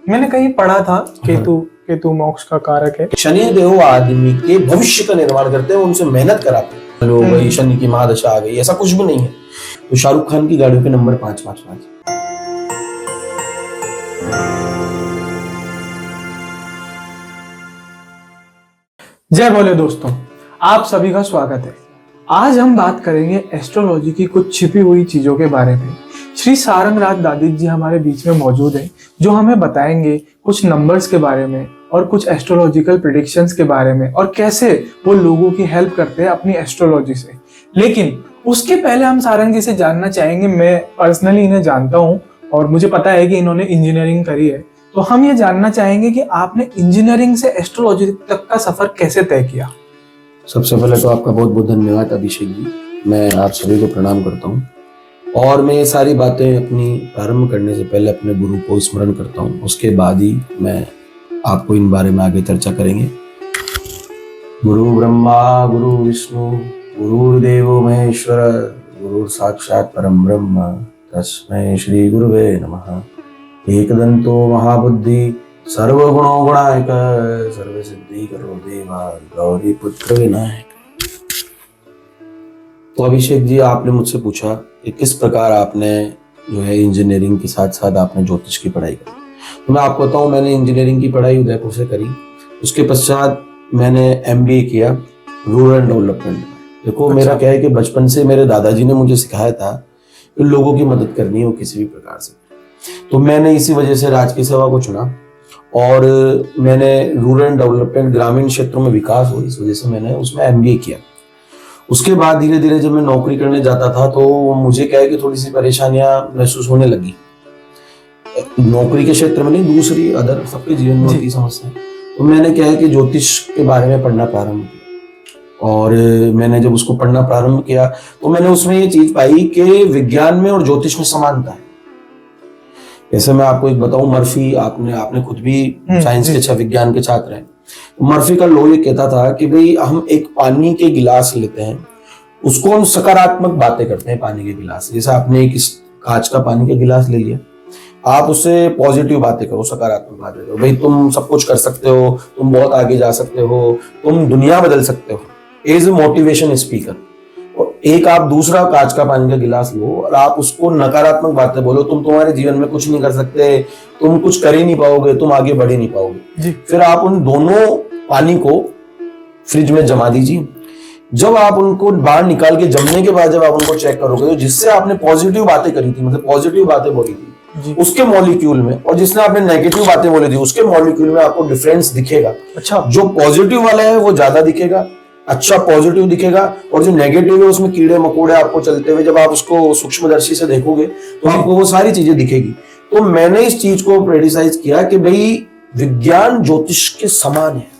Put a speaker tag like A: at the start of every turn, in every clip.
A: मैंने कहीं पढ़ा था केतु मोक्ष का कारक है।
B: शनि देव आदमी के भविष्य का निर्माण करते हैं, उनसे मेहनत कराते हैं। लो भाई शनि की महादशा आ गई, ऐसा कुछ भी नहीं है। तो शाहरुख खान की गाड़ियों के नंबर 555।
A: जय बोले दोस्तों, आप सभी का स्वागत है। आज हम बात करेंगे एस्ट्रोलॉजी की कुछ छिपी हुई चीजों के बारे में। श्री सारंगराज दादित जी हमारे बीच में मौजूद हैं, जो हमें बताएंगे कुछ नंबर्स के बारे में और कुछ एस्ट्रोलॉजिकल प्रेडिक्शंस के बारे में और कैसे वो लोगों की हेल्प करते हैं अपनी एस्ट्रोलॉजी से। लेकिन उसके पहले हम सारंग जी से जानना चाहेंगे, मैं पर्सनली इन्हें जानता हूँ और मुझे पता है कि इन्होंने इंजीनियरिंग करी है, तो हम ये जानना चाहेंगे कि आपने इंजीनियरिंग से एस्ट्रोलॉजी तक का सफर कैसे तय किया।
B: सबसे पहले तो आपका बहुत बहुत धन्यवाद अभिषेक जी, मैं आप सभी को प्रणाम करता हूँ। और मैं ये सारी बातें अपनी प्रारंभ करने से पहले अपने गुरु को स्मरण करता हूँ, उसके बाद ही मैं आपको इन बारे में आगे चर्चा करेंगे। गुरु ब्रह्मा गुरु विष्णु गुरुर्देवो महेश्वर गुरु साक्षात परम ब्रह्म तस्मै श्री गुरुवे नमः। एकदंतो महाबुद्धि सर्वगुणो गुणायक सर्व सिद्धि करो देवा गौरी पुत्र विनायक। तो अभिषेक जी, आपने मुझसे पूछा कि किस प्रकार आपने जो है इंजीनियरिंग के साथ साथ आपने ज्योतिष की पढ़ाई करी। तो मैं आपको बताऊं, मैंने इंजीनियरिंग की पढ़ाई उदयपुर से करी। उसके पश्चात मैंने MBA किया रूरल डेवलपमेंट में। देखो मेरा क्या है कि बचपन से मेरे दादाजी ने मुझे सिखाया था कि लोगों की मदद करनी हो किसी भी प्रकार से। तो मैंने इसी वजह से राज की सेवा को चुना और मैंने रूरल डेवलपमेंट ग्रामीण क्षेत्रों में विकास हो, इस वजह से मैंने उसमें MBA किया। उसके बाद धीरे धीरे जब मैं नौकरी करने जाता था तो मुझे क्या है कि थोड़ी सी परेशानियां महसूस होने लगी। नौकरी के क्षेत्र में नहीं, दूसरी अदर सबके जीवन में होती समस्या। तो मैंने क्या है कि ज्योतिष के बारे में पढ़ना प्रारंभ किया और मैंने जब उसको पढ़ना प्रारंभ किया तो मैंने उसमें ये चीज पाई कि विज्ञान में और ज्योतिष में समानता है। जैसे मैं आपको एक बताऊं, मर्फी, आपने खुद भी साइंस के विज्ञान के छात्र हैं। मर्फी का लॉ ये कहता था कि भाई हम एक पानी के गिलास लेते हैं, उसको हम सकारात्मक बातें करते हैं पानी के गिलास। जैसे आपने एक कांच का पानी का गिलास ले लिया, आप उससे पॉजिटिव बातें करो, सकारात्मक बातें करो। भाई तुम सब कुछ कर सकते हो, तुम बहुत आगे जा सकते हो, तुम दुनिया बदल सकते हो, एज ए मोटिवेशन स्पीकर। और एक आप दूसरा कांच का पानी का गिलास लो और आप उसको नकारात्मक बातें बोलो, तुम तुम्हारे जीवन में कुछ नहीं कर सकते, तुम कुछ कर ही नहीं पाओगे, तुम आगे बढ़ ही नहीं पाओगे। फिर आप उन दोनों पानी को फ्रिज में जमा दीजिए। जब आप उनको बाहर निकाल के जमने के बाद जब आप उनको चेक करोगे तो जिससे आपने पॉजिटिव बातें करी थी, मतलब पॉजिटिव बातें बोली थी, उसके मॉलिक्यूल में और जिसने आपने नेगेटिव बातें बोली थी उसके मॉलिक्यूल में आपको डिफरेंस दिखेगा। अच्छा, जो पॉजिटिव वाला है वो ज्यादा दिखेगा, अच्छा पॉजिटिव दिखेगा, और जो नेगेटिव है उसमें कीड़े मकोड़े आपको चलते हुए जब आप उसको सूक्ष्मदर्शी से देखोगे तो आपको वो सारी चीजें दिखेगी। तो मैंने इस चीज को क्रिटिसाइज किया कि भाई विज्ञान ज्योतिष के समान है,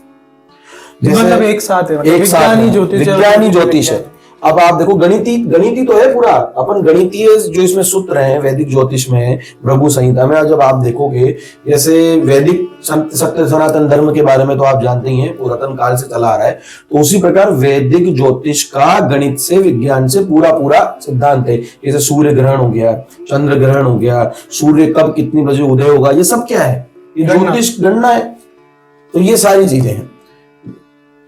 A: मतलब एक साथ है,
B: एक साथ विज्ञान ही ज्योतिष है। अब आप देखो गणिती तो है पूरा, अपन गणितीय जो इसमें सूत्र हैं वैदिक ज्योतिष में, भृगु संहिता में जब आप देखोगे, जैसे वैदिक सत्य सनातन धर्म के बारे में तो आप जानते ही हैं, पुरातन काल से चला आ रहा है। तो उसी प्रकार वैदिक ज्योतिष का गणित से विज्ञान से पूरा सिद्धांत है। जैसे सूर्य ग्रहण हो गया, चंद्र ग्रहण हो गया, सूर्य कब कितनी बजे उदय होगा, ये सब क्या है, ये ज्योतिष गणना है। तो ये सारी चीजें हैं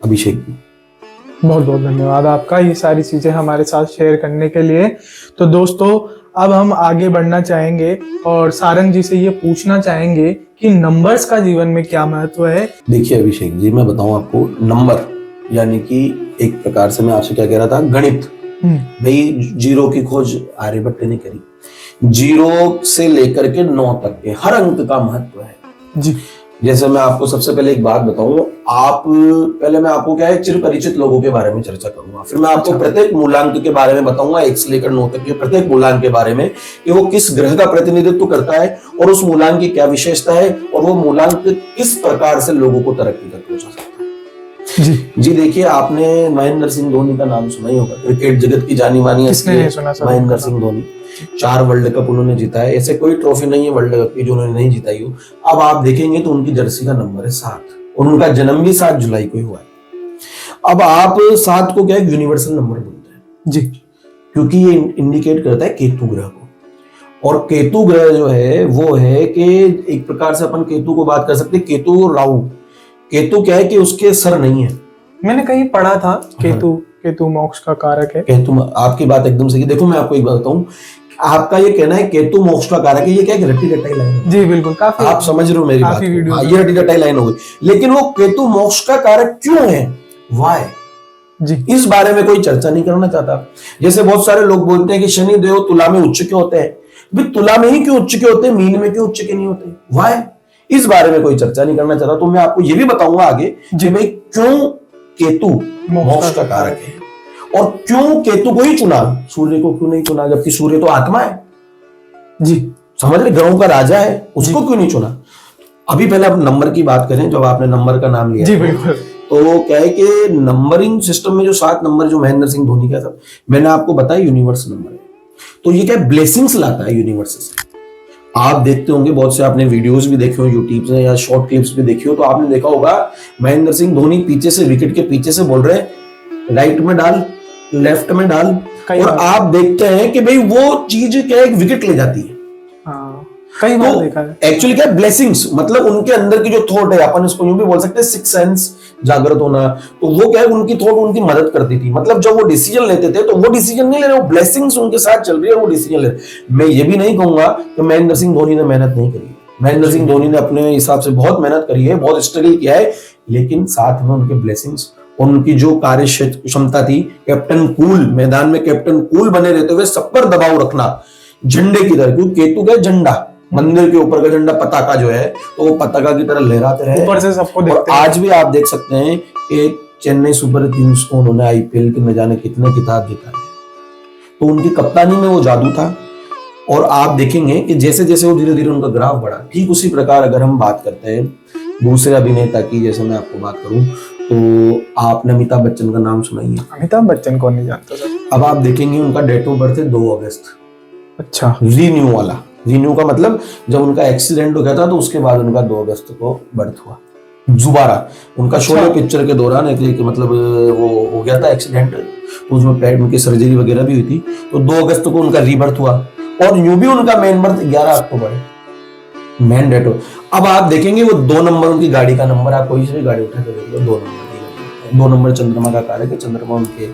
B: अभिषेक जी।
A: बहुत बहुत धन्यवाद आपका ये सारी चीजें हमारे साथ शेयर करने के लिए। तो दोस्तों, अब हम आगे बढ़ना चाहेंगे और सारंग जी से ये पूछना चाहेंगे कि नंबर्स का जीवन में क्या महत्व है।
B: देखिए अभिषेक जी, मैं बताऊं आपको, नंबर यानी कि एक प्रकार से मैं आपसे क्या कह रहा था, गणित। भाई जीरो की खोज आर्यभट्ट ने करी, 0 से लेकर के 9 तक के हर अंक का महत्व है जी। जैसे मैं आपको सबसे पहले एक बात बताऊं, पहले मैं आपको क्या है चिर परिचित लोगों के बारे में चर्चा करूंगा, फिर मैं आपको प्रत्येक मूलांक के बारे में बताऊंगा, 1 से लेकर 9 तक के प्रत्येक मूलांक के बारे में कि वो किस ग्रह का प्रतिनिधित्व करता है और उस मूलांक की क्या विशेषता है और वो मूलांक किस प्रकार से लोगों को तरक्की तक पहुंचा सकता है। जी देखिए, आपने महेंद्र सिंह धोनी का नाम सुना ही होगा, क्रिकेट जगत की जानी मानी महेंद्र सिंह धोनी। 4 वर्ल्ड कप उन्होंने जीता है, ऐसे कोई ट्रॉफी नहीं है वर्ल्ड कप की जो उन्होंने नहीं जीताई हो। अब आप देखेंगे तो उनकी जर्सी का नंबर है 7 और उनका जन्म भी 7 जुलाई को ही हुआ है। अब आप 7 को क्या यूनिवर्सल नंबर बोलते हैं जी, क्योंकि ये इंडिकेट करता है केतु ग्रह को। और केतु ग्रह जो है वो है कि एक प्रकार से अपन केतु को बात कर सकते हैं, केतु राहु। केतु क्या है कि उसके सर नहीं है।
A: मैंने कहीं पढ़ा था केतु मोक्ष का कारक है।
B: केतु, आपकी बात एकदम सही। देखो मैं आपको एक बात बताऊं, आपका ये कहना है केतु मोक्ष का कारक है, ये क्या है, रट्टी रटाई लाइन है।
A: जी बिल्कुल, काफी
B: आप समझ रहे हो मेरी बात को? हाँ, ये रट्टी रटाई लाइन हो गई। लेकिन वो केतु मोक्ष का कारक क्यों है, वाई
A: जी,
B: इस बारे में कोई चर्चा नहीं करना चाहता। जैसे बहुत सारे लोग बोलते हैं कि शनि देव तुला में उच्च क्यों होते हैं, भाई तुला में ही क्यों उच्च के होते हैं, मीन में क्यों उच्च के नहीं होते, वाई इस बारे में कोई चर्चा नहीं करना चाहता। तो मैं आपको ये भी बताऊंगा आगे कि भाई क्यों केतु मोक्ष का कारक है और क्यों केतु को ही चुना, सूर्य को क्यों नहीं चुना, जबकि सूर्य तो आत्मा है
A: जी,
B: समझ रहे, ग्रहों का राजा है, उसको क्यों नहीं चुना। अभी पहले आप नंबर की बात करें, जब आपने नंबर का नाम लिया
A: जी बिल्कुल,
B: तो क्या है कि नंबरिंग सिस्टम में जो 7 नंबर जो महेंद्र सिंह धोनी का था, मैंने आपको बताया यूनिवर्स नंबर है, तो ये क्या ब्लेसिंग्स लाता है यूनिवर्स से। आप देखते होंगे बहुत से, आपने वीडियोस भी देखे हो यूट्यूब से या शॉर्ट क्लिप्स भी देखी हो, तो आपने देखा होगा महेंद्र सिंह धोनी पीछे से, विकेट के पीछे से बोल रहे हैं राइट में डाल, लेफ्ट में डाल, और आप देखते हैं कि भाई वो चीज क्या एक विकेट ले जाती है।
A: कई बार देखा है।
B: एक्चुअली क्या ब्लेसिंग्स, मतलब उनके अंदर की जो थॉट है, अपन इसको यूं भी बोल सकते हैं सिक्स सेंस जागृत होना, तो वो क्या है उनकी थॉट उनकी मदद करती थी। मतलब जब वो डिसीजन लेते थे तो वो डिसीजन नहीं ले रहे, वो ब्लेसिंग्स उनके साथ चल रही है और वो डिसीजन ले रहे। मैं ये भी नहीं कहूंगा कि महेंद्र सिंह धोनी ने मेहनत नहीं करी, महेंद्र सिंह धोनी ने अपने हिसाब से बहुत मेहनत करी है, बहुत स्ट्रगल किया है, लेकिन साथ में उनके ब्लेसिंग्स और उनकी जो कार्य क्षमता थी, कैप्टन कूल, मैदान में कैप्टन कूल बने रहते हुए सब पर दबाव रखना झंडे की तरह, क्योंकि केतु का झंडा, मंदिर के ऊपर का झंडा पताका जो है, तो वो पताका की तरह लहराते रहे
A: ऊपर से सबको
B: और
A: देखते हैं।
B: आज भी आप देख सकते हैं कि चेन्नई सुपर किंग्स को उन्होंने आईपीएल के न जाने कितने खिताब जिताए, तो उनकी कप्तानी में वो जादू था। और आप देखेंगे कि जैसे जैसे वो धीरे धीरे उनका ग्राफ बढ़ा, ठीक उसी प्रकार अगर हम बात करते हैं दूसरे अभिनेता की, जैसे मैं आपको बात करूं तो आपने अमिताभ बच्चन का नाम सुना ही है।
A: अमिताभ बच्चन कौन नहीं जानता सर?
B: अब आप देखेंगे उनका डेट ऑफ बर्थ है 2 अगस्त।
A: अच्छा,
B: रीन्यू वाला, रीन्यू का मतलब जब उनका एक्सीडेंट हो गया था तो उसके बाद उनका 2 अगस्त को बर्थ हुआ दोबारा। उनका शोले पिक्चर के दौरान एक मतलब वो हो गया था एक्सीडेंट, तो उसमें पैर उनकी सर्जरी वगैरह भी हुई थी, तो 2 अगस्त को उनका रीबर्थ हुआ। और यूं भी उनका मेन बर्थ 11 अक्टूबर है, मेन डेट। अब आप देखेंगे वो 2 नंबर उनकी गाड़ी का नंबर, आप कोई से भी गाड़ी उठा के देख लो 2 नंबर की गाड़ी, 2 नंबर चंद्रमा का कारक है, चंद्रमा उनके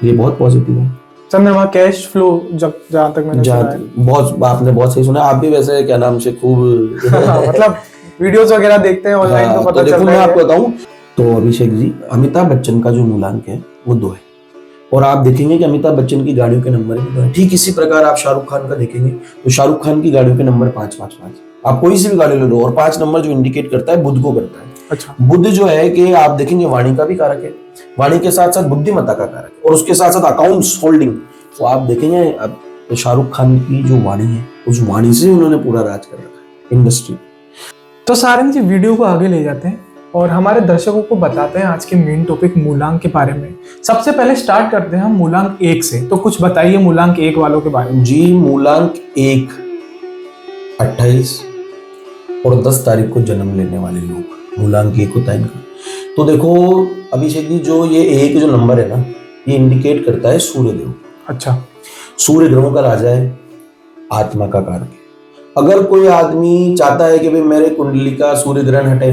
B: लिए बहुत पॉजिटिव है।
A: चंद्रमा कैश फ्लो, जहां तक मैंने सुना है।
B: बहुत आपने बहुत सही सुना, आप भी वैसे क्या नाम से खूब
A: मतलब वीडियोस वगैरह देखते हैं ऑनलाइन, तो पता
B: तो देखो
A: चलता
B: मैं
A: है।
B: आपको बताऊं तो अभिषेक जी, अमिताभ बच्चन का जो मूलांक है वो 2 है, और आप देखेंगे कि अमिताभ बच्चन की गाड़ियों के नंबर भी 2 है। ठीक इसी प्रकार आप शाहरुख खान का देखेंगे तो शाहरुख खान की गाड़ियों के नंबर 555, आप कोई सी भी गाड़ी ले लो, और 5 नंबर जो इंडिकेट करता है बुध को करता है।
A: अच्छा,
B: बुध जो है कि आप देखेंगे वाणी का भी कारक है, वाणी के साथ साथ बुद्धिमत्ता का कारक है, और उसके साथ साथ अकाउंट्स होल्डिंग। तो आप देखेंगे अब शाहरुख खान की जो वाणी है, उस वाणी से उन्होंने पूरा राज कर रखा है इंडस्ट्री।
A: तो सारंग जी वीडियो को आगे ले जाते हैं और हमारे दर्शकों को बताते हैं आज के मेन टॉपिक मूलांक के बारे में। सबसे पहले स्टार्ट करते हैं हम मूलांक 1 से, तो कुछ बताइए मूलांक 1 वालों के बारे में।
B: जी, मूलांक 1 28 और 10 तारीख को जन्म लेने वाले लोग, मूलांक 1 होता है इनका। तो देखो अभिषेक जी, जो ये 1 जो नंबर है ना, ये इंडिकेट करता है सूर्यदेव।
A: अच्छा,
B: सूर्य ग्रहों का राजा है, आत्मा का कारक है। अगर कोई आदमी चाहता है कि भाई मेरे कुंडली का सूर्य ग्रहण हटे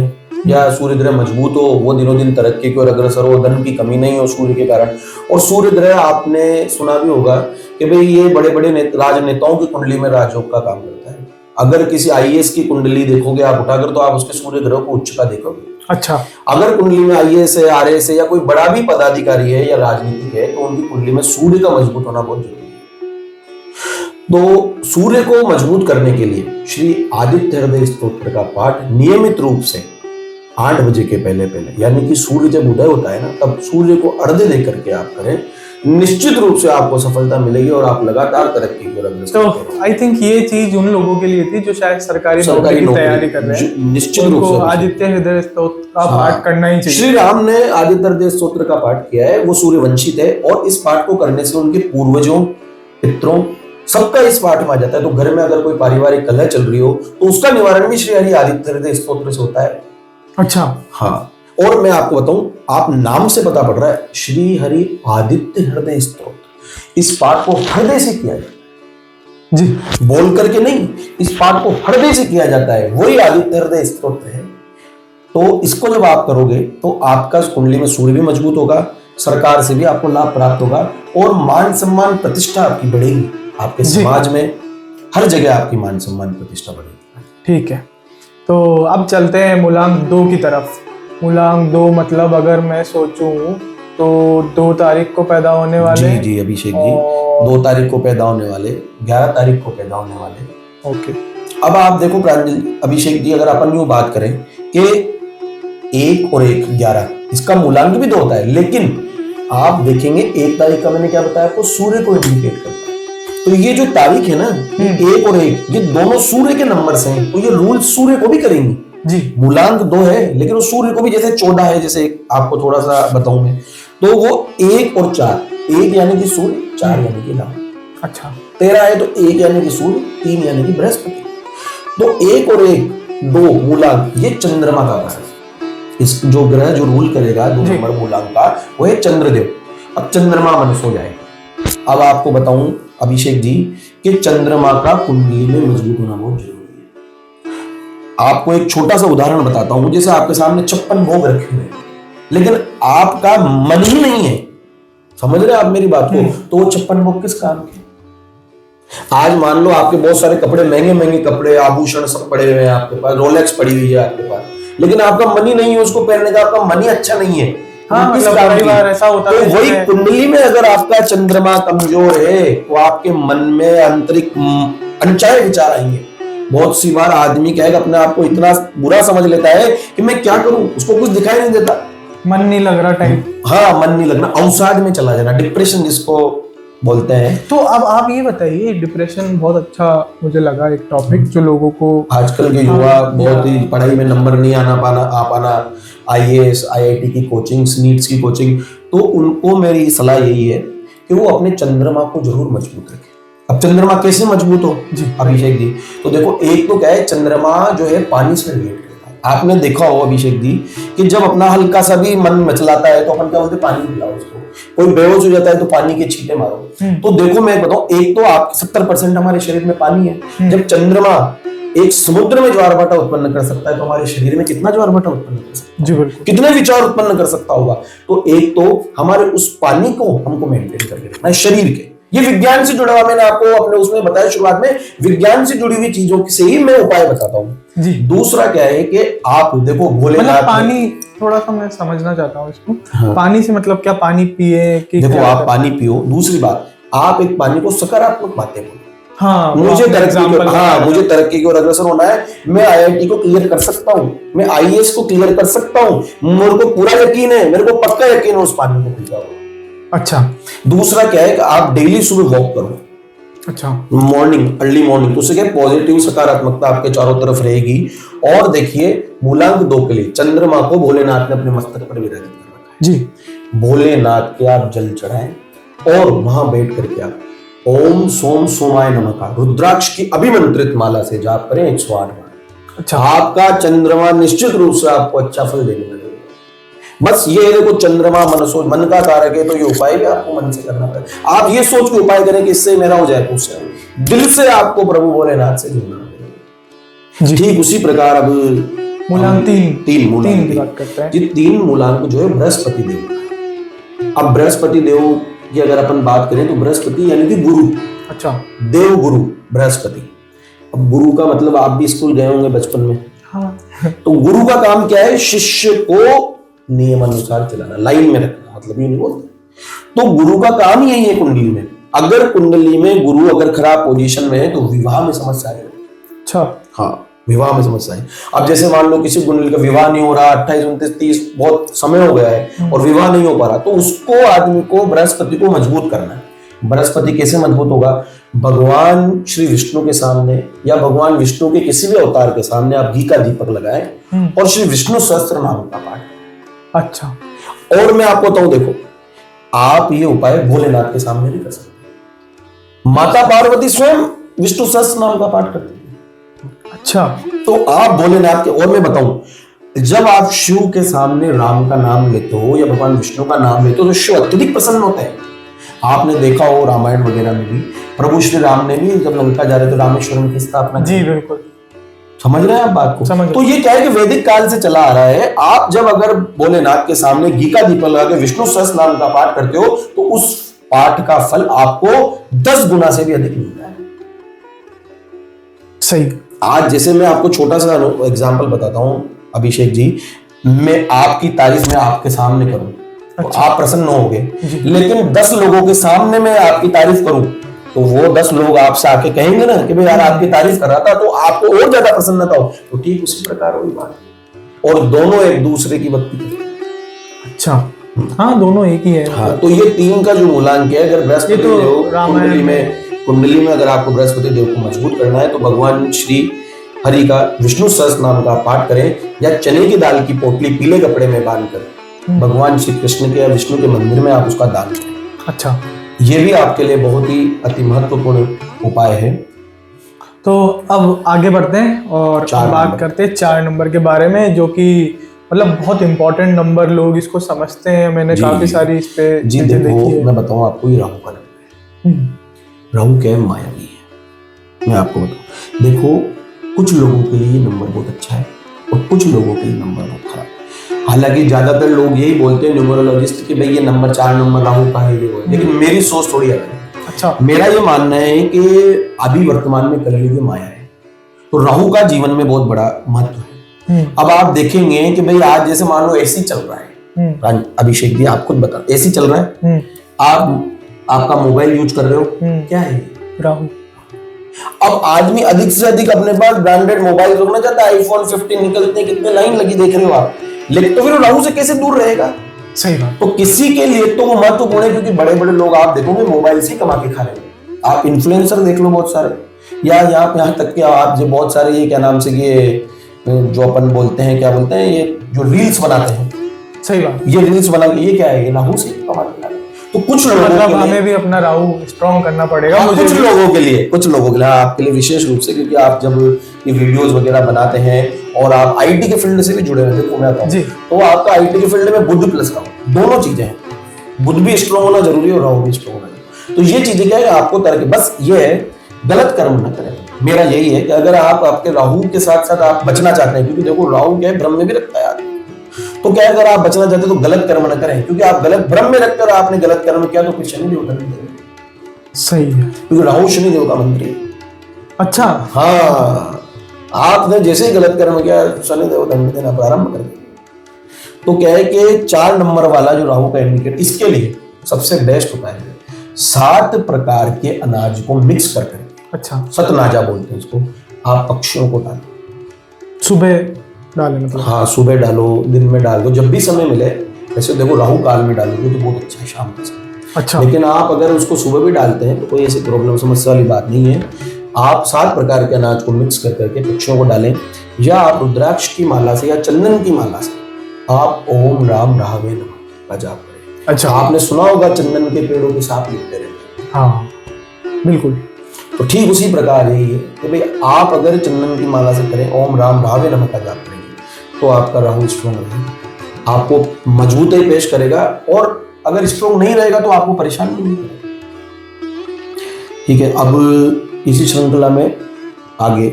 B: या सूर्य ग्रह मजबूत हो, वो दिनों दिन तरक्की की ओर अग्रसर हो, धन की कमी नहीं हो सूर्य के कारण, और सूर्य ग्रह आपने सुना भी होगा कि भाई ये बड़े बड़े राजनेताओं की कुंडली में राजयोग का काम करता है। अगर किसी आईएएस की कुंडली देखोगे आप उठाकर, तो आप उसके सूर्य ग्रह को उच्च का देखोगे।
A: अच्छा,
B: अगर कुंडली में आईएएस है, आरएएस है, या कोई बड़ा भी पदाधिकारी है या राजनीतिक है, तो उनकी कुंडली में सूर्य का मजबूत होना बहुत जरूरी है। तो सूर्य को मजबूत करने के लिए श्री आदित्य हृदय स्तोत्र का पाठ नियमित रूप से 8 बजे के पहले पहले, यानी कि सूर्य जब उदय होता है ना, तब सूर्य को अर्घ्य दे करके आप करें, निश्चित रूप से आपको सफलता मिलेगी और आप लगातार तरक्की की ओर अग्रसर होंगे।
A: तो आई थिंक ये चीज उन लोगों के लिए थी जो शायद सरकारी नौकरी की तैयारी कर रहे हैं,
B: निश्चित रूप से
A: आदित्य हृदय स्तोत्र का पाठ करना ही चाहिए।
B: श्री राम ने आदित्य हृदय स्तोत्र का पाठ किया है, वो सूर्यवंशी थे, और इस पाठ को करने से उनके पूर्वजों, पितरों, सबका इस पाठ में आ जाता है। तो घर में अगर कोई पारिवारिक कलह चल रही हो तो उसका निवारण भी श्री हरि आदित्य हृदय स्तोत्र से होता है।
A: अच्छा,
B: हाँ, और मैं आपको बताऊं, आप नाम से पता पड़ रहा है, श्री हरि आदित्य हृदय स्तोत्र, इस पाठ को हृदय से किया जाता है।
A: जी
B: बोल करके नहीं, इस पाठ को हृदय से किया जाता है, वही आदित्य हृदय स्तोत्र है। तो इसको जब आप करोगे तो आपका कुंडली में सूर्य भी मजबूत होगा, सरकार से भी आपको लाभ प्राप्त होगा, और मान सम्मान प्रतिष्ठा आपकी बढ़ेगी, आपके समाज में हर जगह आपकी मान सम्मान प्रतिष्ठा बढ़ेगी।
A: ठीक है, तो अब चलते हैं मूलांक 2 की तरफ। मूलांक 2 मतलब अगर मैं सोचूं तो 2 तारीख को पैदा होने वाले।
B: जी जी अभिषेक जी, 2 तारीख को पैदा होने वाले, 11 तारीख को पैदा होने वाले।
A: ओके,
B: अब आप देखो प्रांजल अभिषेक जी, अगर अपन यूं बात करें कि 1 और 1 11, इसका मूलांक भी 2 होता है, लेकिन आप देखेंगे 1 तारीख का मैंने क्या बताया आपको, सूर्य को इंडिकेट करता है। तो ये जो तारीख है ना, 1 और 1, ये दोनों सूर्य के नंबर से हैं, तो ये रूल सूर्य को भी करेंगी।
A: जी
B: मूलांक 2 है, लेकिन वो सूर्य को भी, जैसे 14 है, जैसे आपको थोड़ा सा बताऊं मैं, तो वो 1 और 4, 1 यानी कि सूर्य, 4 यानी कि राहु।
A: अच्छा,
B: 13 है तो 1 यानी कि सूर्य, 3 यानी कि बृहस्पति। तो 1 और 1 2 मूलांक, ये चंद्रमा का है। इस जो ग्रह जो रूल करेगा 2 नंबर मूलांक का, वो है चंद्रदेव। अब चंद्रमा मन सो जाए। अब आपको बताऊं अभिषेक जी कि चंद्रमा का कुंडली में मजबूत होना बहुत जरूरी है। आपको एक छोटा सा उदाहरण बताता हूं, जैसे आपके सामने 56 भोग रखे हुए हैं, लेकिन आपका मन ही नहीं है, समझ रहे आप मेरी बात को, तो वो 56 भोग किस काम के? आज मान लो आपके बहुत सारे कपड़े, महंगे महंगे कपड़े, आभूषण सब पड़े हुए हैं आपके पास, रोलेक्स पड़ी हुई है आपके पास, लेकिन आपका मन ही नहीं है उसको पहनने का, आपका मन ही अच्छा नहीं है।
A: हाँ, मतलब कई बार ऐसा होता है।
B: तो वही कुंडली में अगर आपका चंद्रमा कमजोर है तो आपके मन में आंतरिक अनचाहे विचार आएंगे। बहुत सी बार आदमी क्या है, अपने आप को इतना बुरा समझ लेता है कि मैं क्या करूं, उसको कुछ दिखाई नहीं देता,
A: मन नहीं लग रहा टाइप।
B: हाँ, मन नहीं लगना, अवसाद में चला जाना, डिप्रेशन जिसको बोलते हैं।
A: तो अब आप ये बताइए, डिप्रेशन बहुत अच्छा मुझे लगा एक टॉपिक जो लोगों को,
B: आजकल के युवा बहुत ही पढ़ाई में नंबर नहीं आ पाना, IAS IIT की कोचिंग, नीट्स की कोचिंग, तो उनको मेरी सलाह यही है कि वो अपने चंद्रमा को जरूर मजबूत रखें। अब चंद्रमा कैसे मजबूत हो जी अभिषेक जी, तो देखो, एक तो क्या है, चंद्रमा जो है पानी से रिलेट करता है। आपने देखा हो अभिषेक जी कि जब अपना हल्का सा भी मन मचलाता है तो अपन क्या बोलते हैं, पानी पिलाओ उसको। कोई बेहोश हो जाता है तो पानी के छींटे मारो। तो देखो मैं बताऊं, एक तो आप 70% हमारे शरीर में पानी है। जब चंद्रमा एक समुद्र में ज्वार भाटा उत्पन्न कर सकता है तो हमारे शरीर में कितना ज्वार भाटा उत्पन्न कर सकता है, जी बिल्कुल, कितने विचार उत्पन्न कर सकता होगा। तो एक तो हमारे उस पानी को हमको मेंटेन करके रखना है शरीर के। ये विज्ञान से जुड़ा हुआ, मैंने आपको अपने उसमें बताया शुरुआत में, विज्ञान से जुड़ी हुई चीजों से ही मैं उपाय बताता हूँ जी। दूसरा क्या है कि आप देखो भोलेनाथ,
A: मतलब पानी थोड़ा सा मैं समझना चाहता हूँ इसको। हाँ। पानी से मतलब क्या, पानी पिए कि
B: देखो आप पानी पियो। दूसरी बात, आप एक पानी को सकारात्मक बातें बोलो।
A: हाँ,
B: मुझे तरक्की की ओर अग्रसर होना है, मैं IIT को क्लियर कर सकता हूँ, मैं IAS को क्लियर कर सकता हूँ, मेरे को पूरा यकीन है, मेरे को पक्का यकीन है उस पानी को पीता हूँ। अच्छा, दूसरा क्या है कि आप डेली सुबह वॉक करो। अच्छा, मॉर्निंग, अर्ली मॉर्निंग, तो उससे क्या पॉजिटिव सकारात्मकता आपके चारों तरफ रहेगी। और देखिए मूलांक 2 के लिए चंद्रमा को भोलेनाथ ने अपने मस्तक पर विराजित कर रखा है जी। भोलेनाथ के आप जल चढ़ाएं और वहां बैठ करके आप ओम सोम सोमाय नमः का रुद्राक्ष की अभिमंत्रित माला से जाप करें 108 बार। अच्छा, आपका चंद्रमा निश्चित रूप से आपको अच्छा फल देने लगेगा। बस ये देखो, चंद्रमा मन का कारक है, तो ये उपाय भी आपको मन से करना पड़ेगा। आप ये सोच के उपाय करें कि इससे मेरा हो जाए, उससे दिल से आपको प्रभु भोलेनाथ से जुड़ना पड़ेगा। ठीक उसी प्रकार अब
A: मूलांक 3
B: मूलांक की बात करते हैं। ये 3 मूलांक जो है बृहस्पति देव का। अब बृहस्पति देव की अगर अपन बात करें तो बृहस्पति यानी कि गुरु। अच्छा, देव गुरु बृहस्पति। अब गुरु का मतलब आप भी स्कूल गए होंगे बचपन में। हाँ। तो गुरु का काम क्या है, शिष्य को नियम अनुसार चलाना, लाइन में रखना, मतलब ये नहीं बोलते। तो गुरु का काम यही है कुंडली में। अगर कुंडली में गुरु अगर खराब पोजीशन में है तो विवाह में समस्या है। अच्छा, हाँ, विवाह में समस्या है। अब जैसे मान लो किसी कुंडली का विवाह नहीं हो रहा, 28, 29, 30 बहुत समय हो गया है और विवाह नहीं हो पा रहा, तो उसको आदमी को बृहस्पति को मजबूत करना है। बृहस्पति कैसे मजबूत होगा, भगवान श्री विष्णु के सामने या भगवान विष्णु के किसी भी अवतार के सामने आप घी का दीपक लगाएं और श्री विष्णु सहस्त्र नाम का पाठ। अच्छा, और मैं आपको बताऊं, देखो आप ये उपाय भोलेनाथ के सामने नहीं कर सकते, माता पार्वती स्वयं विष्णु सहस्त्र नाम का पाठ करती है। अच्छा, तो आप भोलेनाथ के, और मैं बताऊं, जब आप शिव के सामने राम का नाम लेते हो या भगवान विष्णु का नाम लेते हो तो शिव अत्यधिक प्रसन्न होते हैं। आपने देखा हो रामायण वगैरह में भी प्रभु श्री राम ने भी जब लंका जा रहे थे रामेश्वरम की स्थापना
A: जी बिल्कुल
B: समझ रहे हैं आप बात को।
A: समझ
B: तो ये क्या है कि वैदिक काल से चला आ रहा है। आप जब अगर भोलेनाथ के सामने घी का दीपक लगा के विष्णु सहस्त्र नाम का पाठ करते हो तो उस पाठ का फल आपको 10 गुना से भी अधिक मिलता है।
A: सही।
B: आज जैसे मैं आपको छोटा सा एग्जांपल बताता हूं अभिषेक जी, मैं आपकी तारीफ में आपके सामने करूं तो आप प्रसन्न होगे, लेकिन 10 लोगों के सामने मैं आपकी तारीफ करूं तो वो 10 लोग आपसे आके कहेंगे ना कि भाई यार आपकी तारीफ कर रहा था, तो आपको और ज्यादा प्रसन्नता हो। तो ठीक उसी प्रकार वही बात, और दोनों एक दूसरे की भक्ति करते हैं।
A: अच्छा, हाँ दोनों एक ही है।
B: हाँ, तो ये 3 का जो मूलांक है, अगर बृहस्पति देव कुंडली में अगर आपको बृहस्पति देव को मजबूत करना है तो भगवान श्री हरि का विष्णु सहस्त्र नाम का पाठ करें, या चने की दाल की पोटली पीले कपड़े में बांध कर भगवान श्री कृष्ण के या विष्णु के मंदिर में आप उसका दान करें।
A: अच्छा,
B: ये भी आपके लिए बहुत ही अति महत्वपूर्ण उपाय है।
A: तो अब आगे बढ़ते हैं और बात करते हैं 4 नंबर के बारे में, जो कि मतलब बहुत इंपॉर्टेंट नंबर, लोग इसको समझते हैं। मैंने काफी सारी इस पे चीजें देखी है।
B: मैं बताऊं आपको, ये राहु का नंबर है। राहु क्या है? मायावी है। मैं आपको बताऊं, देखो कुछ लोगों के लिए ये नंबर बहुत अच्छा है और कुछ लोगों के लिए नंबर बहुत खराब है। हालांकि ज्यादातर लोग यही बोलते हैं न्यूमरोलॉजिस्ट कि भाई ये नंबर 4 नंबर राहु का है, ये वो है, लेकिन मेरी सोच थोड़ी अलग है।
A: अच्छा,
B: मेरा ये मानना है कि अभी वर्तमान में कलयुग माया है, तो राहु का जीवन में बहुत बड़ा महत्व है। अब आप देखेंगे कि भाई आज जैसे मान लो एसी चल रहा है, अभिषेक जी आप खुद बता, एसी चल रहा है, आपका मोबाइल यूज कर रहे हो, क्या है? राहु। अब आदमी अधिक से अधिक अपने पास ब्रांडेड मोबाइल रखना चाहता है, आईफोन 15 निकलते हैं, कितने लाइन लगी देख रहे हो आप, लेकिन तो फिर राहु से कैसे दूर रहेगा?
A: सही बात।
B: तो किसी के लिए तो वो महत्वपूर्ण है, क्योंकि बड़े बड़े लोग आप देखोगे मोबाइल से कमा के खा रहे हैं। आप इन्फ्लुएंसर देख लो बहुत सारे, या यहाँ तक कि आप जो बहुत सारे ये क्या नाम से ये जो अपन बोलते हैं, क्या बोलते हैं, ये जो रील्स बनाते हैं।
A: सही बात।
B: ये रील्स बना के ये क्या है? ये राहु से कमा के खा रहे हैं। तो कुछ लोगों
A: मतलब हमें भी अपना राहु स्ट्रॉन्ग करना पड़ेगा।
B: हाँ, कुछ लोगों के लिए, आपके लिए विशेष रूप से, क्योंकि आप जब ये वीडियोस वगैरह बनाते हैं और आप आईटी के फील्ड से भी जुड़े हुए थे, मैं आता हूं, तो आपका आईटी के फील्ड में बुध प्लस राहु दोनों चीजें हैं। बुध भी स्ट्रॉन्ग होना जरूरी है और राहु भी स्ट्रॉन्ग होना जरूरी। तो ये चीजें क्या है आपको तरह, बस ये है गलत कर्म न करें। मेरा यही है कि अगर आप आपके राहु के साथ साथ आप बचना चाहते हैं, क्योंकि देखो राहु क्या है, भ्रम में भी रखता है आदमी, तो क्या अगर आप बचना चाहते हैं तो गलत कर्म न करें, क्योंकि आप गलत भ्रम में रखकर आपने गलत कर्म किया तो फिर शनिदेव दंड देंगे। सही है, क्योंकि राहु शनिदेव का मंत्री है। अच्छा, हाँ, आपने जैसे ही गलत कर्म किया शनिदेव दंड देना प्रारंभ कर दिया। तो क्या है कि 4 नंबर वाला जो राहु का इंडिकेटर, इसके लिए सबसे बेस्ट उपाय है 7 प्रकार के अनाज को मिक्स कर करके, अच्छा सतनाजा बोलते हैं इसको, आप पक्षियों को डालो। सुबह डालें मतलब? हाँ, सुबह डालो, दिन में डाल दो, जब भी समय मिले। वैसे देखो राहु काल में डालोगे तो बहुत अच्छा है, शाम का समय। अच्छा, लेकिन आप अगर उसको सुबह भी डालते हैं तो कोई ऐसी प्रॉब्लम समस्या वाली बात नहीं है। आप 7 प्रकार के अनाज को मिक्स कर करके पक्षियों को डालें, या आप रुद्राक्ष की माला से या चंदन की माला से आप ओम राम राहवे नमः का जाप करें। अच्छा, आपने सुना होगा चंदन के पेड़ों के साथ लिखते रहते हैं। हाँ बिल्कुल, तो ठीक उसी प्रकार यही है कि भाई आप अगर चंदन की माला से करें, ओम राम राहवे नमः का जाप करेंगे, तो आपका राहु स्ट्रॉन्ग रहेगा, आपको मजबूत ही पेश करेगा, और अगर स्ट्रॉन्ग नहीं रहेगा तो आपको परेशानी नहीं करेगा। ठीक है, अब इसी श्रृंखला में आगे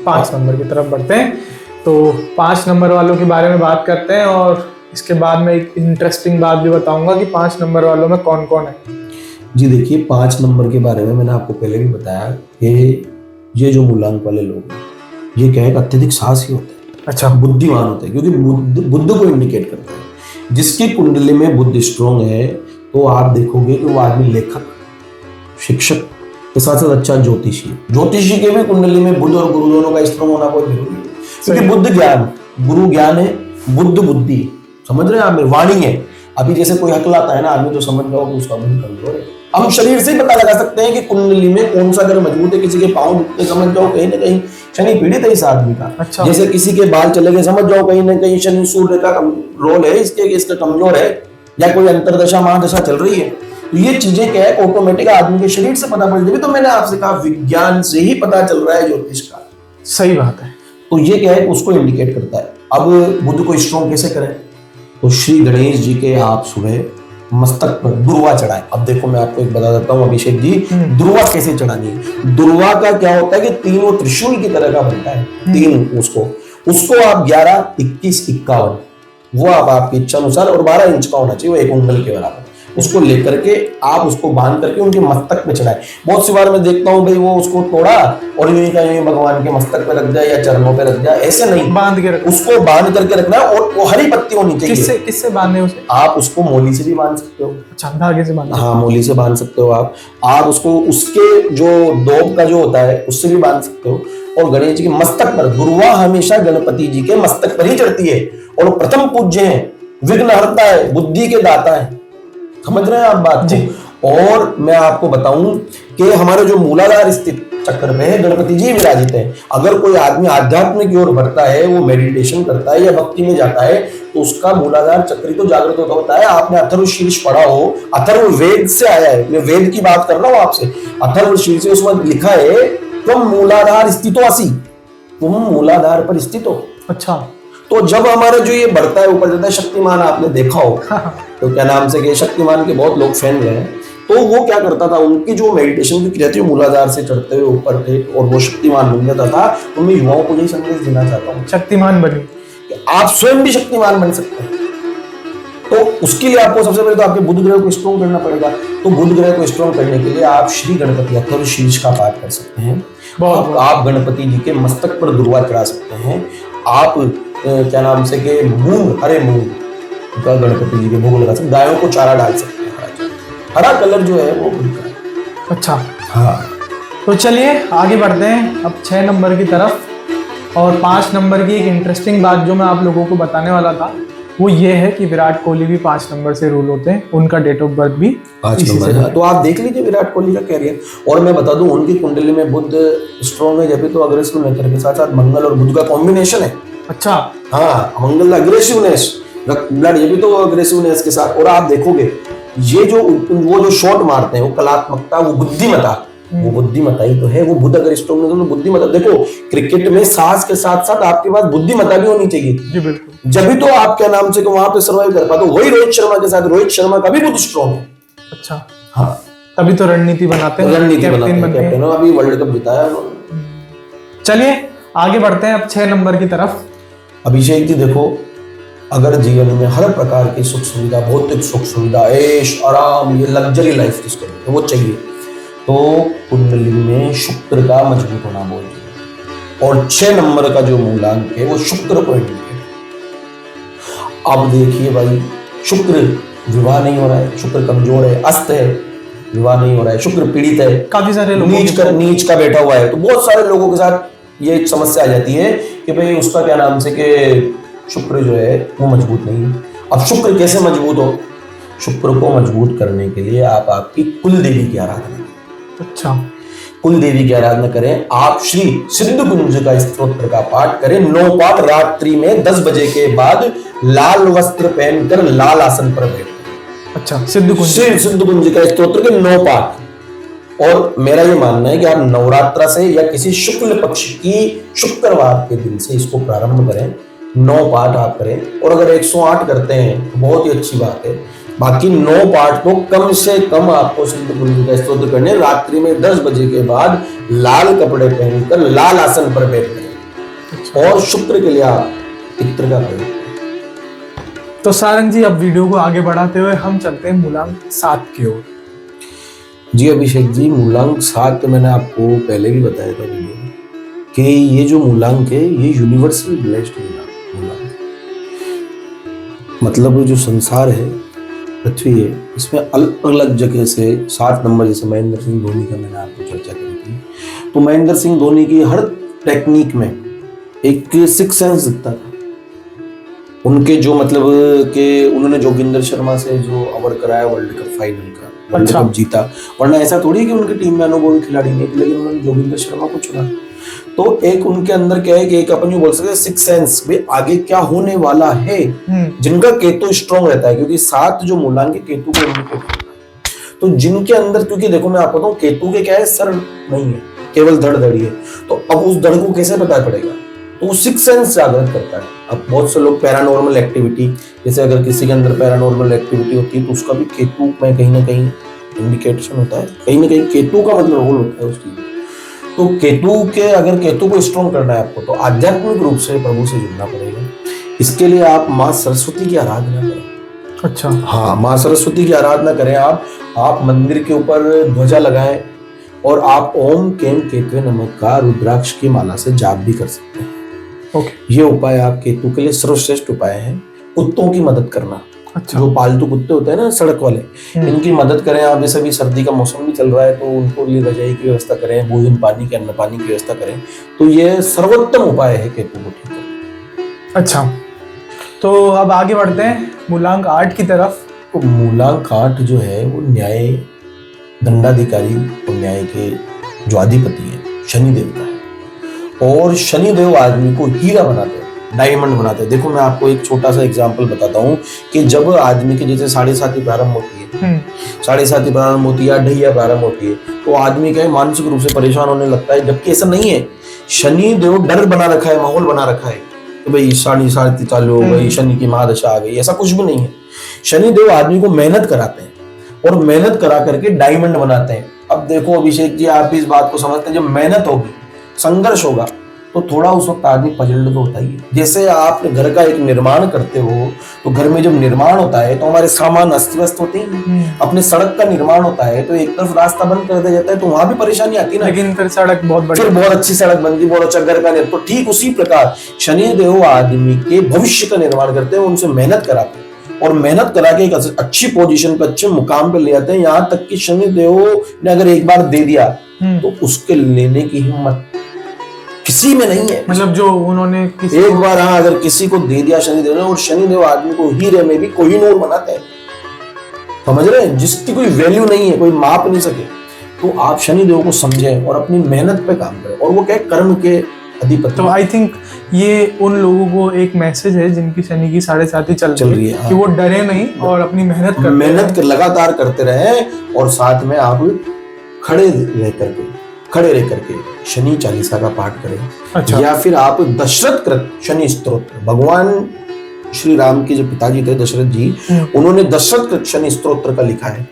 B: 5 नंबर की तरफ बढ़ते हैं।
A: तो 5 नंबर वालों के बारे में बात करते हैं, और इसके बाद में एक इंटरेस्टिंग बात भी बताऊंगा कि 5 नंबर वालों में कौन कौन है।
B: जी देखिए, 5 नंबर के बारे में मैंने आपको पहले भी बताया कि ये जो मूलांक वाले लोग हैं, ये क्या है, अत्यधिक साहसी होते हैं। अच्छा, बुद्धिमान होते हैं, क्योंकि बुद्ध को इंडिकेट करता है। जिसकी कुंडली में बुद्ध स्ट्रॉन्ग है तो आप देखोगे कि वो आदमी लेखक, शिक्षक के साथ साथ अच्छा ज्योतिषी है। ज्योतिषी के भी कुंडली में बुद्ध और गुरु दोनों का स्ट्रॉन्ग होना बहुत जरूरी है, क्योंकि बुद्ध ज्ञान, गुरु ज्ञान है, बुद्ध बुद्धि, समझ रहे हैं आप, वाणी है। अभी जैसे कोई हकलाता है ना आदमी, तो समझ जाओ कि उसका मन कमजोर है। हम शरीर से ही पता लगा सकते हैं कि कुंडली में कौन सा ग्रह मजबूत है। किसी के पांव दुखते, समझ जाओ कहीं ना कहीं शनि पीड़ित है इस आदमी का। अच्छा। जैसे किसी के बाल चले गए, समझ जाओ कहीं ना कहीं शनि सूर्य का रोल है इसका कमजोर है, या कोई अंतरदशा महादशा चल रही है। तो ये चीजें क्या है, ऑटोमेटिक आदमी के शरीर से पता पड़ जाती है। तो मैंने आपसे कहा विज्ञान से ही पता चल रहा है ज्योतिष का। सही बात है। तो ये क्या है, उसको इंडिकेट करता है। अब बुद्ध को स्ट्रॉन्ग कैसे करें, तो श्री गणेश जी के आप सुबह मस्तक पर दुर्वा चढ़ाए। अब देखो मैं आपको एक बता देता हूँ अभिषेक जी, दुर्वा कैसे चढ़ानी है। दुर्वा का क्या होता है कि तीनों त्रिशूल की तरह का बनता है, तीन उसको आप 11, 21, 51 वो आप आपकी इच्छा अनुसार, और 12 इंच का होना चाहिए, वो 1 उंगल के बराबर, उसको लेकर के आप उसको बांध करके उनके मस्तक पे चढ़ाए। बहुत सी बार मैं देखता हूँ भाई वो उसको तोड़ा और यूं का यूं भगवान के मस्तक पे रख दिया या चरणों पे रख दिया, ऐसे नहीं,
A: बांध के रखना,
B: उसको बांध करके रखना है। और वो हरी पत्ती होनी चाहिए।
A: किससे बांधने उसे?
B: आप उसको मोली से भी बांध सकते हो।
A: अच्छा, धागे से बांधना?
B: हाँ, मोली से बांध सकते हो आप उसको उसके जो दोब का जो होता है उससे भी बांध सकते हो। और गणेश जी के मस्तक पर, दुर्वा हमेशा गणपति जी के मस्तक पर ही चढ़ती है, और वो प्रथम पूज्य है, विघ्नहर्ता है, बुद्धि के दाता है। समझ रहे हैं आप बात जी? और मैं आपको बताऊं कि हमारे जो मूलाधार स्थित चक्र में है गणपति जी विराजित है। अगर कोई आदमी आध्यात्म की ओर बढ़ता है, वो मेडिटेशन करता है या भक्ति में जाता है, तो उसका मूलाधार चक्र तो जागृत होता है। आपने अथर्वशीर्ष पढ़ा हो, अथर्ववेद से आया है, मैं वेद की बात कर रहा हूं आपसे। अथर्वशीर्ष उसमें लिखा है तुम मूलाधार स्थितो असि, तुम मूलाधार पर स्थित हो।
A: अच्छा,
B: तो जब हमारा जो ये बढ़ता है ऊपर जाता है, शक्तिमान आपने देखा हो, तो क्या नाम से कि शक्तिमान के बहुत लोग फैन रहे हैं, तो वो क्या करता था, उनकी जो मेडिटेशन की क्रिया थी मूलाधार से चढ़ते हुए ऊपर थे और वो शक्तिमान बन जाता था। तो मैं युवाओं को यही संदेश देना चाहता हूँ,
A: शक्तिमान बने,
B: कि आप स्वयं भी शक्तिमान बन सकते हैं। तो उसके लिए आपको सबसे पहले तो आपके बुध ग्रह को स्ट्रॉन्ग करना पड़ेगा। तो बुध ग्रह को स्ट्रॉन्ग करने के लिए आप श्री गणपति अथर्वशीर्ष का पाठ कर सकते हैं। आप गणपति जी के मस्तक पर दुर्वा चढ़ा सकते हैं। आप क्या नाम से कि मूंग, हरे मूंग का गणपति जी के भोग लगा सकते, गायों को चारा डाल सकते हैं। हरा कलर जो है वो उनका है।
A: अच्छा,
B: हाँ,
A: तो चलिए आगे बढ़ते हैं अब 6 नंबर की तरफ। और 5 नंबर की एक इंटरेस्टिंग बात जो मैं आप लोगों को बताने वाला था वो ये है कि विराट कोहली भी 5 नंबर से रूल होते हैं, उनका डेट ऑफ बर्थ भी
B: 5 नंबर है। तो आप देख लीजिए विराट कोहली का कैरियर। और मैं बता दूं उनकी कुंडली में बुध स्ट्रॉन्ग है, जब तो अग्रेसिव नेचर के साथ साथ मंगल और बुध का कॉम्बिनेशन है।
A: अच्छा,
B: हाँ, मंगल अग्रेसिवनेस, ब्लड ये भी तो अग्रेसिवनेस के साथ। और आप देखोगे ये जो वो जो शॉट मारते हैं वो कलात्मकता, वो बुद्धिमता, वो बुद्धिमता ही तो है। वो बुध अगर स्ट्रॉन्ग है तो बुद्धिमता, देखो क्रिकेट में साहस के साथ साथ आपके पास बुद्धिमता भी होनी चाहिए
A: जी बिल्कुल,
B: जब भी तो आप क्या नाम से वहां पे सर्वाइव कर पाते। वही रोहित शर्मा के साथ, रोहित शर्मा का भी बुध स्ट्रॉन्ग है।
A: अच्छा,
B: हाँ,
A: तभी तो रणनीति बनाते हैं,
B: रणनीति बनाते हैं, कैप्टन अभी वर्ल्ड कप जिताया उन्होंने।
A: चलिए आगे बढ़ते हैं अब 6 नंबर की तरफ।
B: अभिषेक जी देखो, अगर जीवन में हर प्रकार की सुख सुविधा, भौतिक सुख सुविधा, ऐश आराम, ये लग्जरी लाइफ जिसको कहते हैं वो चाहिए, तो कुंडली में शुक्र का मजबूत होना बहुत जरूरी। और 6 नंबर का जो मूलांक है वो शुक्र को इंडिकेट। अब देखिए भाई, शुक्र विवाह नहीं हो रहा है, शुक्र कमजोर है, अस्त है, विवाह नहीं हो रहा है, शुक्र पीड़ित है,
A: काफी सारे लोग
B: नीच का बैठा हुआ है, तो बहुत सारे लोगों के साथ ये समस्या आ जाती है कि भाई उसका क्या नाम से कि शुक्र जो है वो मजबूत नहीं है। अब शुक्र कैसे मजबूत हो? शुक्र को मजबूत करने के लिए आप आपकी कुल देवी की आराधना करें।
A: अच्छा,
B: कुल देवी की आराधना करें। आप श्री सिद्ध कुंज का स्तोत्र का पाठ करें, 9 पाठ रात्रि में 10 बजे के बाद लाल वस्त्र पहनकर लाल आसन पर बैठें।
A: अच्छा, सिद्ध
B: कुंज का स्तोत्र के 9 पाठ। और मेरा ये मानना है कि आप नवरात्रा से या किसी शुक्ल पक्ष की शुक्रवार के दिन से इसको प्रारंभ करें, 9 पाठ आप करें। और अगर 108 करते हैं तो बहुत ही अच्छी बात है। बाकी 9 पाठ तो कम से कम आपको सिद्ध कुंज का स्तोत्र करने, रात्रि में 10 बजे के बाद लाल कपड़े पहनकर लाल आसन पर बैठ करें। और शुक्र के लिए आप इत्र का प्रयोग करें।
A: तो सारंग जी, अब वीडियो को आगे बढ़ाते हुए हम चलते हैं मूलांक 7 की ओर।
B: जी अभिषेक जी, मूलांक 7 तो मैंने आपको पहले भी बताया था वीडियो में कि ये जो मूलांक है ये यूनिवर्सल ब्लेस्ड मूलांक, मतलब जो संसार है, पृथ्वी है, इसमें अलग अलग जगह से 7 नंबर, जैसे महेंद्र सिंह धोनी का मैंने आपको चर्चा करी थी, तो महेंद्र सिंह धोनी की हर टेक्निक में एक सिक्स सेंस दिखता था। उनके जो मतलब कि उन्होंने जोगिंदर शर्मा से जो अवार्ड कराया वर्ल्ड कप फाइनल का, वर्ल्ड कप जीता, वरना ऐसा थोड़ी है कि उनकी टीम में अनुभवी खिलाड़ी नहीं थे, लेकिन उन्होंने जोगिंदर शर्मा को चुना। तो एक उनके अंदर क्या है कि एक अपन बोल सकते हैं सिक्स सेंस, भी आगे क्या होने वाला है, जिनका केतु स्ट्रॉन्ग रहता है, क्योंकि 7 जो मूलांक केतु को इंडिकेट करता है। तो जिनके अंदर, क्योंकि देखो मैं आपको बताऊं, केतु के क्या है, सर नहीं है, केवल धड़ धड़ी है। तो अब उस धड़ को कैसे पता पड़ेगा? तो वो सिक्स सेंस जागृत करता है। अब बहुत से लोग पैरानॉर्मल एक्टिविटी, जैसे अगर किसी के अंदर पैरानॉर्मल एक्टिविटी होती है तो उसका भी केतु में कहीं ना कहीं इंडिकेशन होता है, कहीं ना कहीं केतु का मतलब रोल होता है उस चीज में। तो अगर केतु को स्ट्रॉन्ग करना है आपको, तो आध्यात्मिक रूप से प्रभु से जुड़ना पड़ेगा। इसके लिए आप माँ सरस्वती की आराधना करें।
A: अच्छा,
B: हाँ, माँ सरस्वती की आराधना करें। आप मंदिर के ऊपर ध्वजा लगाएं और आप ओम केम केतवे नमः का रुद्राक्ष की माला से जाप भी कर सकते हैं।
A: ओके।
B: ये उपाय आप केतु के लिए सर्वश्रेष्ठ उपाय है। कुत्तों की मदद करना,
A: अच्छा,
B: जो पालतू कुत्ते होते हैं ना सड़क वाले, इनकी मदद करें आप। जैसे भी सर्दी का मौसम भी चल रहा है तो उनको लिए रजाई की व्यवस्था करें, भोजन पानी के, अन्न पानी की व्यवस्था करें। तो ये सर्वोत्तम उपाय है केतु को ठीक करने।
A: अच्छा, तो अब आगे बढ़ते हैं मूलांक 8 की तरफ।
B: तो मूलांक 8 जो है वो न्याय दंडाधिकारी और न्याय के जो अधिपति है शनिदेव का है। और शनिदेव आदमी को हीरा बनाते हैं, डायमंड बनाते हैं। देखो मैं आपको एक छोटा सा एग्जांपल बताता हूँ कि जब आदमी के जैसे 7:30 प्रारंभ होती है, 7:30 प्रारंभ होती है या ढैया प्रारंभ होती है, तो आदमी क्या है मानसिक रूप से परेशान होने लगता है। जबकि ऐसा नहीं है, शनिदेव डर बना रखा है, माहौल बना रखा है कि भाई 7:30 चालू हो गई, शनि की महादशा आ गई। ऐसा कुछ भी नहीं है। शनिदेव आदमी को मेहनत कराते हैं और मेहनत करा करके डायमंड बनाते हैं। अब देखो अभिषेक जी, आप भी इस बात को समझते हैं, जब मेहनत होगी, संघर्ष होगा, तो थोड़ा उस वक्त आदमी पजल्ड तो होता ही है। जैसे आप घर का एक निर्माण करते हो, तो घर में जब निर्माण होता है तो हमारे सामान अस्त व्यस्त होते हैं। अपने सड़क का निर्माण होता है तो एक तरफ रास्ता बंद कर दिया जाता है, तो वहां भी परेशानी आती है ना।
A: लेकिन फिर सड़क बहुत बड़ी,
B: फिर बहुत अच्छी सड़क बनती, बहुत अच्छा घर का निर्माण। तो ठीक उसी प्रकार शनिदेव आदमी के भविष्य का निर्माण करते हैं, उनसे मेहनत कराते हैं और मेहनत करा के एक अच्छी पोजीशन पे, अच्छे मुकाम पे ले जाते हैं। यहाँ तक कि शनिदेव ने अगर एक बार दे दिया तो उसके लेने की हिम्मत किसी में नहीं है।
A: मतलब जो उन्होंने
B: एक बार हाँ अगर किसी को दे दिया शनिदेव ने, और शनिदेव आदमी को हीरे में भी कोहिनूर बनाते हैं, समझ रहे हैं, जिसकी कोई वैल्यू नहीं है, कोई माप नहीं सके। तो आप शनिदेव को समझें और अपनी मेहनत पे काम करें। और वो क्या कर्म के अधिपति।
A: तो आई थिंक ये उन लोगों को एक मैसेज है जिनकी शनि की 7:30 चल रही है, कि वो डरे नहीं और अपनी मेहनत
B: लगातार करते रहे। और साथ में आप खड़े रह करके शनि चालीसा का पाठ करें।
A: अच्छा।
B: या फिर आप दशरथ कृत शनि स्तोत्र, भगवान श्री राम के जो पिताजी थे दशरथ जी, उन्होंने दशरथ कृत शनि स्तोत्र का लिखा है,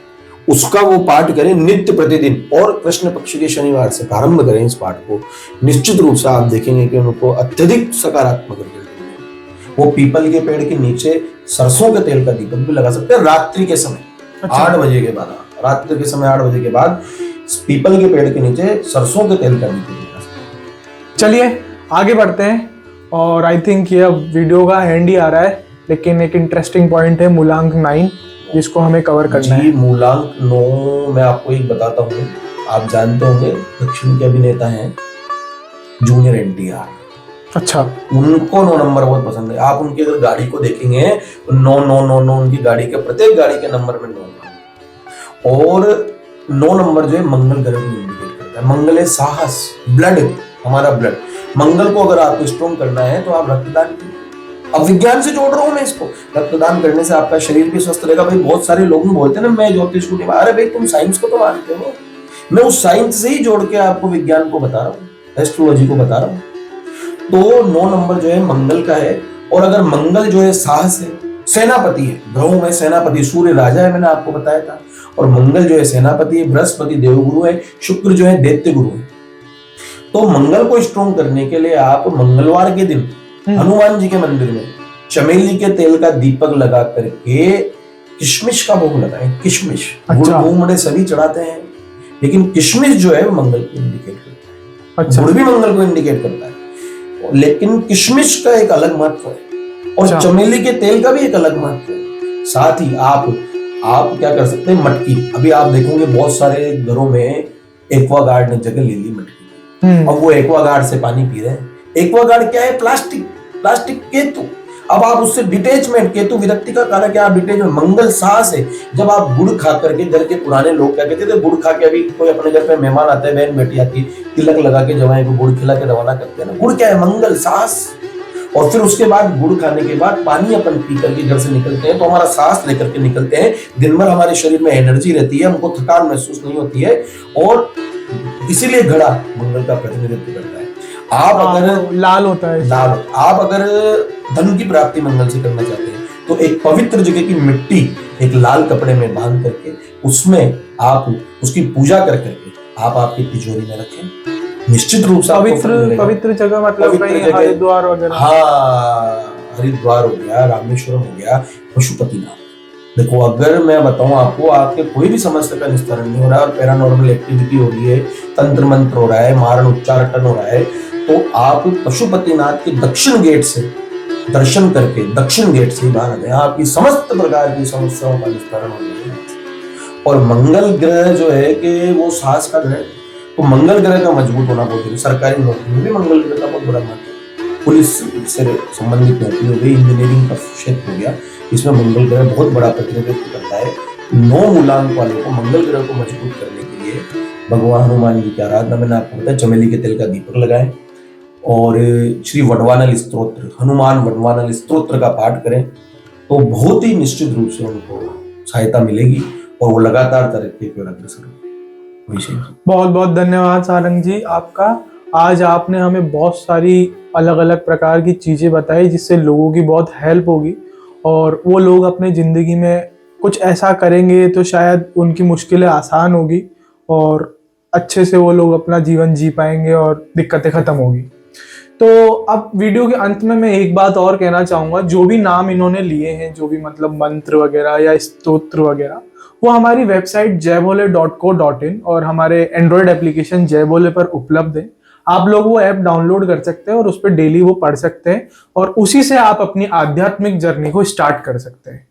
B: उसका वो पाठ करें नित्य प्रतिदिन। और कृष्ण पक्ष के शनिवार से प्रारंभ करें इस पाठ को। निश्चित रूप से आप देखेंगे कि उनको अत्यधिक सकारात्मक रिजल्ट मिलेगा। वो पीपल के पेड़ के नीचे सरसों के तेल का दीपक भी लगा सकते हैं रात्रि के समय।
A: अच्छा।
B: 8 बजे के बाद, रात्रि के समय 8 बजे के बाद पीपल के पेड़ के नीचे सरसों के तेल का दीपक लगा सकते हैं।
A: चलिए आगे बढ़ते हैं। और आई थिंक ये अब वीडियो का एंड ही आ रहा है, लेकिन एक इंटरेस्टिंग पॉइंट है मूलांक 9, जिसको हमें कवर करना है।
B: मूलांक 9 मैं आपको एक बताता हूँ। आप जानते होंगे दक्षिण के अभिनेता हैं जूनियर NTR।
A: अच्छा।
B: उनको 9 नंबर बहुत पसंद है। आप उनकी अगर गाड़ी को देखेंगे तो 9 उनकी गाड़ी के प्रत्येक गाड़ी के नंबर में 9। और 9 नंबर जो है मंगल ग्रह को इंडिकेट करता है। मंगल है साहस, ब्लड, हमारा ब्लड। मंगल को अगर आपको स्ट्रॉन्ग करना है तो आप रक्तदान कीजिए। अब विज्ञान से जोड़ रहा हूं मैं इसको। रक्तदान करने से आपका शरीर भी स्वस्थ रहेगा। भाई बहुत सारे लोग बोलते हैं ना मैं ज्योतिष को नहीं, अरे भाई तुम साइंस को तो मानते हो, मैं उस साइंस से ही जोड़ के आपको विज्ञान को बता रहा हूँ, एस्ट्रोलॉजी को बता रहा हूँ। तो 9 नंबर जो है मंगल का है। और अगर मंगल जो है साहस है, सेनापति है, ग्रहों में सेनापति, सूर्य राजा है, मैंने आपको बताया था। और मंगल जो है सेनापति है, बृहस्पति देवगुरु है, शुक्र जो है दैत्य गुरु है। तो मंगल को स्ट्रॉन्ग करने के लिए आप मंगलवार के दिन हनुमान जी के मंदिर में चमेली के तेल का दीपक लगा करके किशमिश का भोग लगाएं। किशमिश, गुड़ मूंगफली सभी चढ़ाते हैं, लेकिन किशमिश जो है वो मंगल को इंडिकेट करता है। अच्छा। गुड़ भी मंगल को इंडिकेट करता है, लेकिन किशमिश का एक अलग महत्व है और चमेली के तेल का भी एक अलग महत्व है। साथ ही आप क्या कर सकते हैं, मटकी। अभी आप देखोगे बहुत सारे घरों में एक्वागार्ड ने जगह ले ली मटकी। अब वो एक्वागार्ड से पानी पी रहे हैं। एक्वागार्ड क्या है? प्लास्टिक केतु। अब आप उससे डिटेचमेंट, केतु विरक्ति का कारक है, आप डिटेचमेंट, मंगल साहस है। जब आप गुड़ खा करके, घर के पुराने लोग क्या कहते थे, गुड़ खा के, अभी कोई अपने घर पे मेहमान आते हैं, बहन बेटी आती है, तिलक लगा के जवाई को गुड़ खिला के रवाना करते हैं ना। गुड़ क्या है? मंगल साहस। और फिर उसके बाद गुड़ खाने के बाद पानी अपन पी करके घर से निकलते हैं, तो हमारा सांस लेकर के निकलते हैं। दिन भर हमारे शरीर में एनर्जी रहती है, हमको थकान महसूस नहीं होती है। और इसीलिए घड़ा मंगल का प्रतिनिधित्व करता है। आप अगर
A: लाल होता है।
B: लाल, आप अगर धन की प्राप्ति मंगल से करना चाहते हैं तो एक पवित्र जगह की मिट्टी एक लाल कपड़े में बांध करके उसमें आप उसकी पूजा कर करके आप आपकी तिजोरी में रखें, निश्चित रूप से आपको फल मिलेगा।
A: पवित्र जगह मतलब
B: पवित्र
A: कहीं
B: जगह,
A: हरिद्वार वगैरह।
B: हाँ, हरिद्वार हो गया, रामेश्वरम हो गया, पशुपतिनाथ। देखो अगर मैं बताऊं आपको, आपके कोई भी समस्या का निस्तारण नहीं हो रहा है और पैरानॉर्मल एक्टिविटी हो रही है, तंत्र मंत्र हो रहा है, मारण उच्चारण हो रहा है, तो आप पशुपतिनाथ के दक्षिण गेट से दर्शन करके दक्षिण गेट से बाहर आ जाए, आपकी समस्त प्रकार की समस्याओं का निस्तारण हो जाएगा। और मंगल ग्रह जो है कि वो साहस का ग्रह, तो मंगल ग्रह का मजबूत होना बहुत जरूरी। सरकारी नौकरी में भी मंगल ग्रह का बहुत बड़ा महत्व है। पुलिस से संबंधित नौकरी हो गई, इंजीनियरिंग का क्षेत्र हो गया, इसमें मंगल ग्रह बहुत बड़ा प्रतिनिधित्व करता है। 9 मूलांक वाले को मंगल ग्रह को मजबूत करने के लिए भगवान हनुमान जी की आराधना, मैंने आपको बताया, चमेली के तेल का दीपक लगाएं और श्री वडवानल स्तोत्र, हनुमान वडवानल स्तोत्र का पाठ करें, तो बहुत ही निश्चित रूप से उनको सहायता मिलेगी और वो लगातार तरक्की की ओर अग्रसर होंगे।
A: बहुत बहुत धन्यवाद सारंग जी आपका। आज आपने हमें बहुत सारी अलग अलग प्रकार की चीजें बताई जिससे लोगों की बहुत हेल्प होगी और वो लोग अपने जिंदगी में कुछ ऐसा करेंगे तो शायद उनकी मुश्किलें आसान होगी और अच्छे से वो लोग अपना जीवन जी पाएंगे और दिक्कतें खत्म होगी। तो अब वीडियो के अंत में मैं एक बात और कहना चाहूँगा, जो भी नाम इन्होंने लिए हैं, जो भी मतलब मंत्र वगैरह या स्तोत्र वगैरह, वो हमारी वेबसाइट jaybole.co.in और हमारे एंड्रॉयड एप्लीकेशन जयबोले पर उपलब्ध है। आप लोग वो ऐप डाउनलोड कर सकते हैं और उस पर डेली वो पढ़ सकते हैं और उसी से आप अपनी आध्यात्मिक जर्नी को स्टार्ट कर सकते हैं।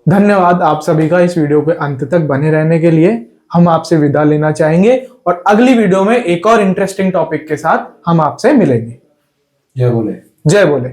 A: धन्यवाद आप सभी का इस वीडियो के अंत तक बने रहने के लिए। हम आपसे विदा लेना चाहेंगे और अगली वीडियो में एक और इंटरेस्टिंग टॉपिक के साथ हम आपसे मिलेंगे।
B: जय बोले।
A: जय बोले।